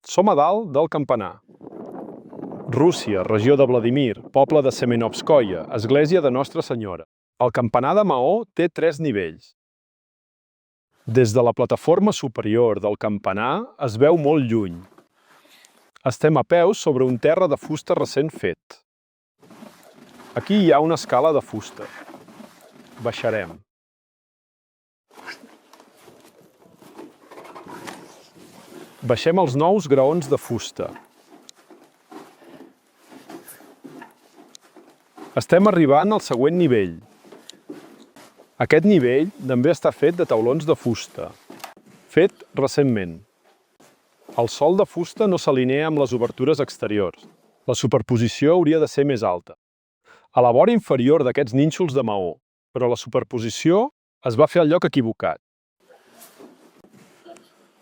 Som a dalt del campanar. Rússia, regió de Vladimir, poble de Semenovskoye, església de Nostra Senyora. El campanar de maó té 3 nivells. Des de la plataforma superior del campanar es veu molt lluny. Estem a peus sobre un terra de fusta recent fet. Aquí hi ha una escala de fusta. Baixarem. Baixem els nous graons de fusta. Estem arribant al següent nivell. Aquest nivell també està fet de taulons de fusta, fet recentment. El sòl de fusta no s'alinea amb les obertures exteriors. La superposició hauria de ser més alta. A la vora inferior d'aquests nínxols de maó, però la superposició es va fer al lloc equivocat.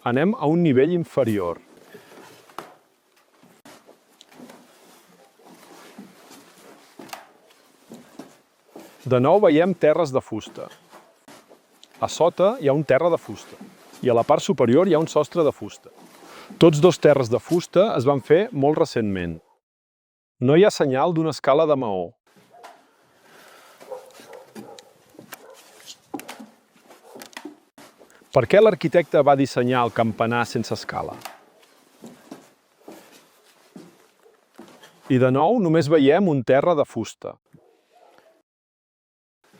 Anem a un nivell inferior. De nou veiem terres de fusta. A sota hi ha un terra de fusta i a la part superior hi ha un sostre de fusta. Tots dos terres de fusta es van fer molt recentment. No hi ha senyal d'una escala de maó. Per què l'arquitecte va dissenyar el campanar sense escala? I de nou només veiem un terra de fusta.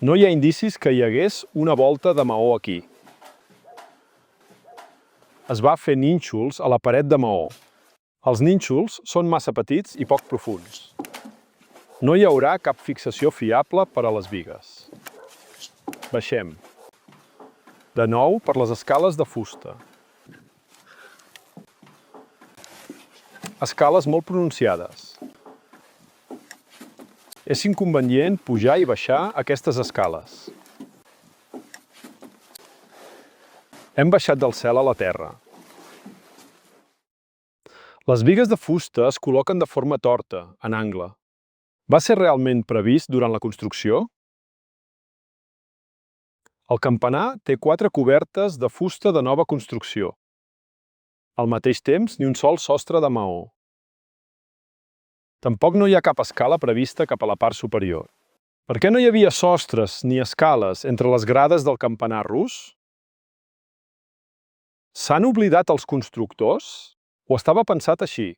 No hi ha indicis que hi hagués una volta de maó aquí. Es va fer nínxols a la paret de maó. Els nínxols són massa petits i poc profunds. No hi haurà cap fixació fiable per a les bigues. Baixem. De nou per les escales de fusta. Escales molt pronunciades. És inconvenient pujar i baixar aquestes escales. Hem baixat del cel a la terra. Les bigues de fusta es col·loquen de forma torta, en angle. Va ser realment previst durant la construcció? El campanar té 4 cobertes de fusta de nova construcció. Al mateix temps, ni un sol sostre de maó. Tampoc no hi ha cap escala prevista cap a la part superior. Per què no hi havia sostres ni escales entre les grades del campanar rus? S'han oblidat els constructors? O estava pensat així?